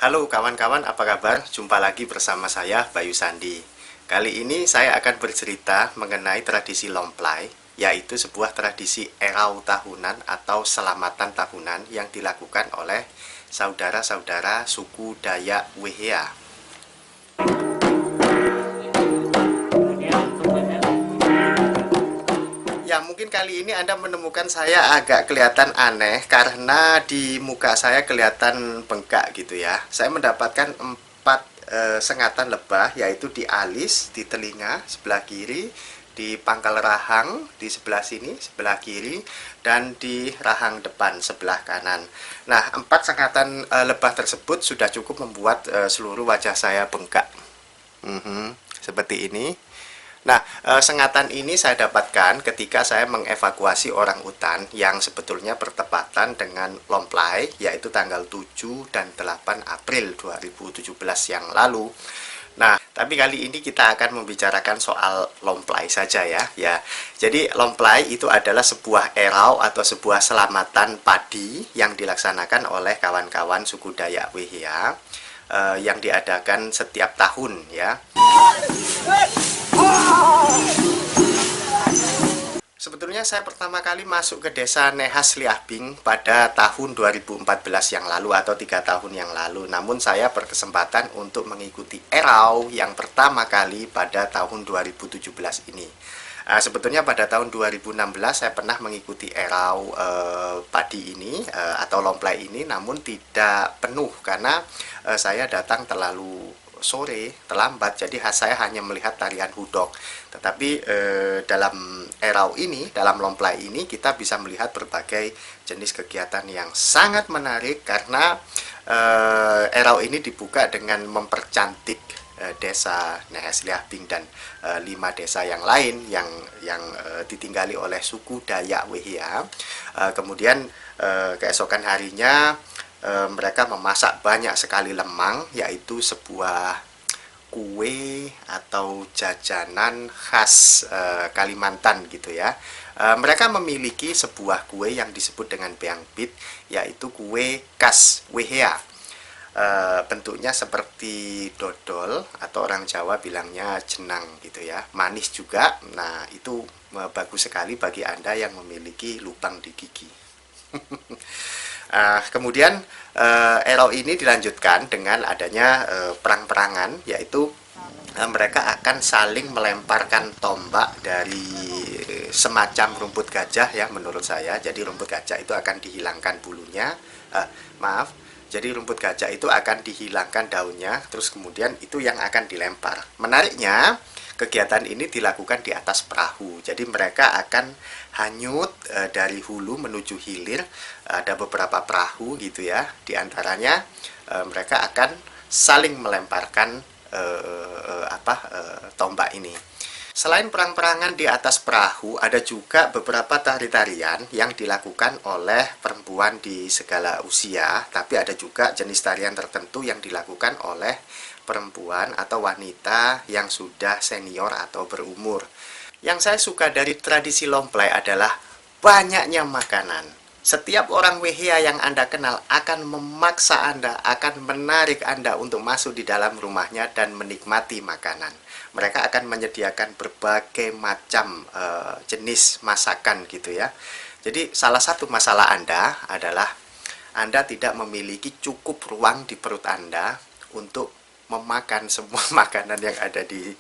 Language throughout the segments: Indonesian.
Halo kawan-kawan, apa kabar? Jumpa lagi bersama saya, Bayu Sandi. Kali ini saya akan bercerita mengenai tradisi Lomplai, yaitu sebuah tradisi erau tahunan atau selamatan tahunan yang dilakukan oleh saudara-saudara suku Dayak Wehea. Ya, mungkin kali ini Anda menemukan saya agak kelihatan aneh karena di muka saya kelihatan bengkak gitu ya. Saya mendapatkan 4 sengatan lebah, yaitu di alis, di telinga sebelah kiri, di pangkal rahang di sebelah sini sebelah kiri, dan di rahang depan sebelah kanan. Nah, 4 sengatan lebah tersebut sudah cukup membuat seluruh wajah saya bengkak. Seperti ini. Nah, sengatan ini saya dapatkan ketika saya mengevakuasi orang utan yang sebetulnya bertepatan dengan Lomplai, yaitu tanggal 7 dan 8 April 2017 yang lalu. Nah, tapi kali ini kita akan membicarakan soal Lomplai saja ya. Jadi Lomplai itu adalah sebuah erau atau sebuah selamatan padi yang dilaksanakan oleh kawan-kawan suku Dayak Wehea, yang diadakan setiap tahun ya. Sebetulnya saya pertama kali masuk ke desa Nehas Liahbing pada tahun 2014 yang lalu atau 3 tahun yang lalu. Namun saya berkesempatan untuk mengikuti erau yang pertama kali pada tahun 2017 ini. Sebetulnya pada tahun 2016 saya pernah mengikuti erau padi ini atau Lomplai ini, namun tidak penuh karena saya datang terlalu sore, terlambat, jadi saya hanya melihat tarian hudok. Tetapi dalam erau ini, dalam Lomplai ini, kita bisa melihat berbagai jenis kegiatan yang sangat menarik karena erau ini dibuka dengan mempercantik desa Nehas Liahbing dan 5 desa yang lain yang ditinggali oleh suku Dayak Wehea. Kemudian keesokan harinya mereka memasak banyak sekali lemang, yaitu sebuah kue atau jajanan khas Kalimantan gitu ya. Mereka memiliki sebuah kue yang disebut dengan beang bit, yaitu kue khas Wehea. Bentuknya seperti dodol atau orang Jawa bilangnya jenang gitu ya, manis juga. Nah, itu bagus sekali bagi Anda yang memiliki lubang di gigi. Kemudian erau ini dilanjutkan dengan adanya perang-perangan, yaitu mereka akan saling melemparkan tombak dari semacam rumput gajah ya menurut saya. Jadi rumput gajah itu akan dihilangkan bulunya, jadi rumput gajah itu akan dihilangkan daunnya, terus kemudian itu yang akan dilempar. Menariknya, kegiatan ini dilakukan di atas perahu. Jadi mereka akan hanyut dari hulu menuju hilir. Ada beberapa perahu gitu ya. Di antaranya mereka akan saling melemparkan tombak ini. Selain perang-perangan di atas perahu, ada juga beberapa tari-tarian yang dilakukan oleh perempuan di segala usia, tapi ada juga jenis tarian tertentu yang dilakukan oleh perempuan atau wanita yang sudah senior atau berumur. Yang saya suka dari tradisi Lomplai adalah banyaknya makanan. Setiap orang Wehea yang Anda kenal akan memaksa Anda, akan menarik Anda untuk masuk di dalam rumahnya dan menikmati makanan. Mereka akan menyediakan berbagai macam jenis masakan gitu ya. Jadi salah satu masalah Anda adalah Anda tidak memiliki cukup ruang di perut Anda untuk memakan semua makanan yang ada di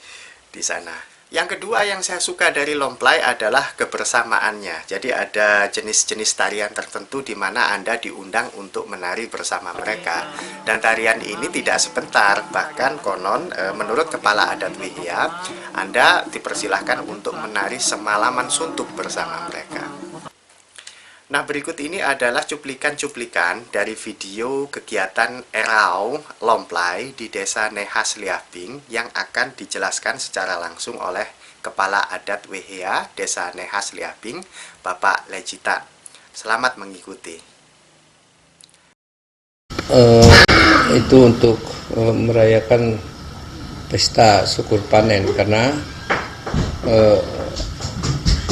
sana. Yang kedua yang saya suka dari Lomplai adalah kebersamaannya. Jadi ada jenis-jenis tarian tertentu di mana Anda diundang untuk menari bersama mereka. Dan tarian ini tidak sebentar, bahkan konon menurut kepala adat Wehea, Anda dipersilahkan untuk menari semalaman suntuk bersama mereka. Nah, berikut ini adalah cuplikan-cuplikan dari video kegiatan erau Lomplai di desa Nehas Liahbing yang akan dijelaskan secara langsung oleh Kepala Adat Wehea Desa Nehas Liahbing, Bapak Lejita. Selamat mengikuti. Itu untuk merayakan pesta syukur panen karena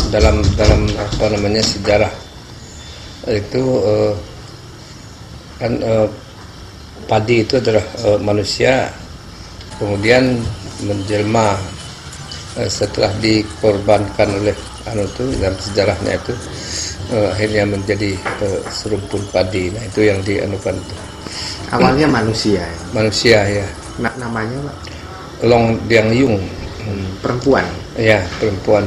dalam sejarah itu kan padi itu adalah manusia, kemudian menjelma setelah dikorbankan oleh dalam sejarahnya itu akhirnya menjadi serumpun padi. Nah itu yang dianukan itu. Awalnya manusia ya? Manusia ya. Namanya Pak? Long Diang Yung. Perempuan? Ya, perempuan.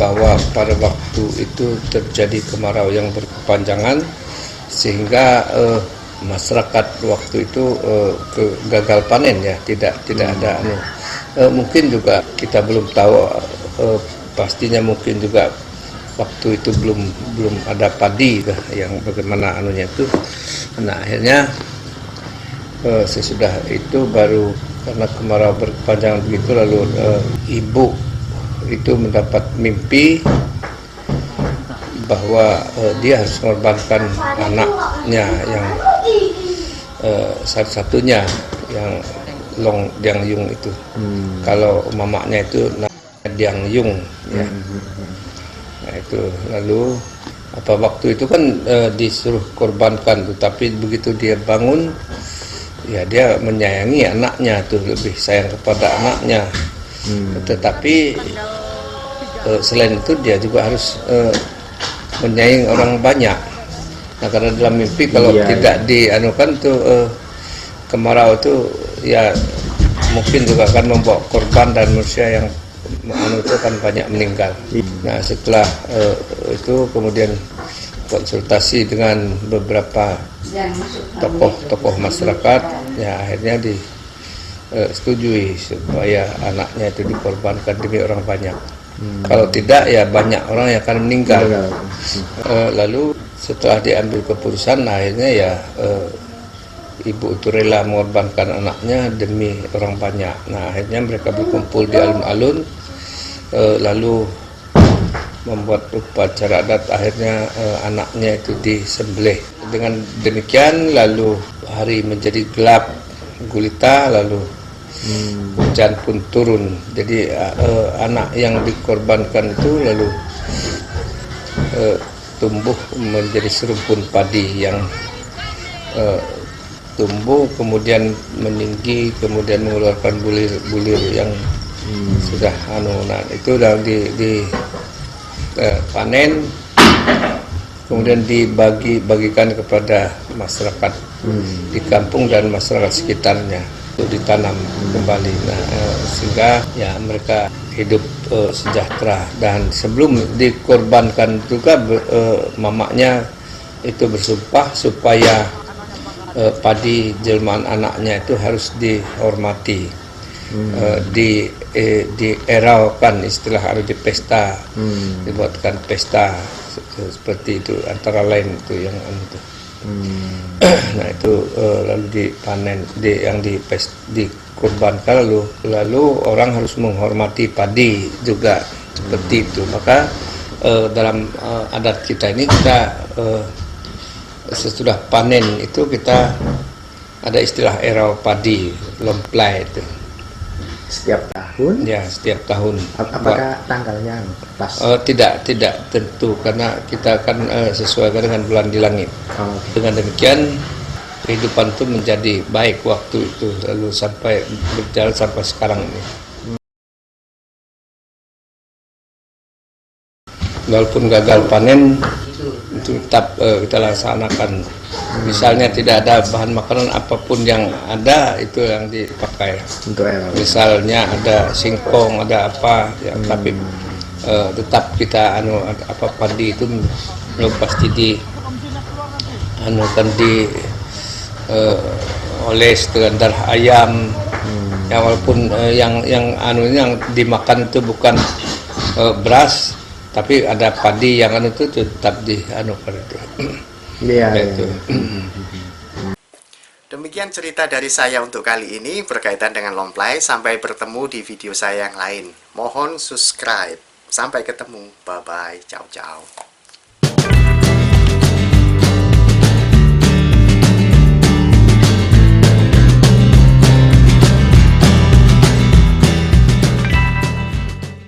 Bahwa pada waktu itu terjadi kemarau yang berkepanjangan sehingga masyarakat waktu itu gagal panen ya, tidak ada mungkin juga kita belum tahu pastinya, mungkin juga waktu itu belum ada padi yang bagaimana anunya itu. Nah akhirnya sesudah itu baru karena kemarau berkepanjangan begitu, lalu ibu itu mendapat mimpi bahwa dia harus mengorbankan anaknya yang satu-satunya yang Long Diang Yung itu. Kalau mamanya itu Diang Yung ya. Nah itu lalu waktu itu kan disuruh korbankan tuh, tapi begitu dia bangun ya dia menyayangi anaknya tuh, lebih sayang kepada anaknya. Tetapi selain itu dia juga harus menyayangi orang banyak. Nah karena dalam mimpi kalau tidak dianukan tuh kemarau itu ya mungkin juga akan membawa korban dan manusia yang itu kan banyak meninggal. Nah setelah itu kemudian konsultasi dengan beberapa tokoh masyarakat, ya akhirnya disetujui supaya anaknya itu dikorbankan demi orang banyak. Kalau tidak ya banyak orang yang akan meninggal. Lalu setelah diambil keputusan, akhirnya ya ibu itu rela mengorbankan anaknya demi orang banyak. Nah akhirnya mereka berkumpul di alun-alun, lalu membuat upacara adat. Akhirnya anaknya itu disembelih. Dengan demikian lalu hari menjadi gelap gulita, lalu hujan pun turun. Jadi anak yang dikorbankan itu lalu tumbuh menjadi serumpun padi yang tumbuh kemudian meninggi, kemudian mengeluarkan bulir-bulir yang sudah nah itu sudah panen, kemudian dibagikan kepada masyarakat di kampung dan masyarakat sekitarnya untuk ditanam kembali. Nah sehingga ya mereka hidup sejahtera. Dan sebelum dikorbankan juga mamanya itu bersumpah supaya padi jelmaan anaknya itu harus dihormati, dieraukan, istilah harus dipesta, dibuatkan pesta seperti itu, antara lain itu yang itu. Nah itu lalu dipanen, yang dikorbankan, lalu orang harus menghormati padi juga seperti itu. Maka dalam adat kita ini kita sesudah panen itu kita ada istilah erau padi, lomplai itu. Setiap tahun? Ya, setiap tahun. Apakah tanggalnya pas? Tidak tentu, karena kita akan sesuaikan dengan bulan di langit. Dengan demikian kehidupan itu menjadi baik waktu itu, lalu sampai berjalan sampai sekarang ini. Walaupun gagal panen itu tetap kita laksanakan. Misalnya tidak ada bahan makanan apapun yang ada, itu yang dipakai. Untuk misalnya ada singkong, ada apa ya, tapi tetap kita padi itu belum pasti oles dengan darah ayam. Ya walaupun yang dimakan itu bukan beras, tapi ada padi yang itu tetap dianukan itu. Iya. Demikian cerita dari saya untuk kali ini berkaitan dengan lomplai. Sampai bertemu di video saya yang lain. Mohon subscribe. Sampai ketemu. Bye bye. Ciao ciao.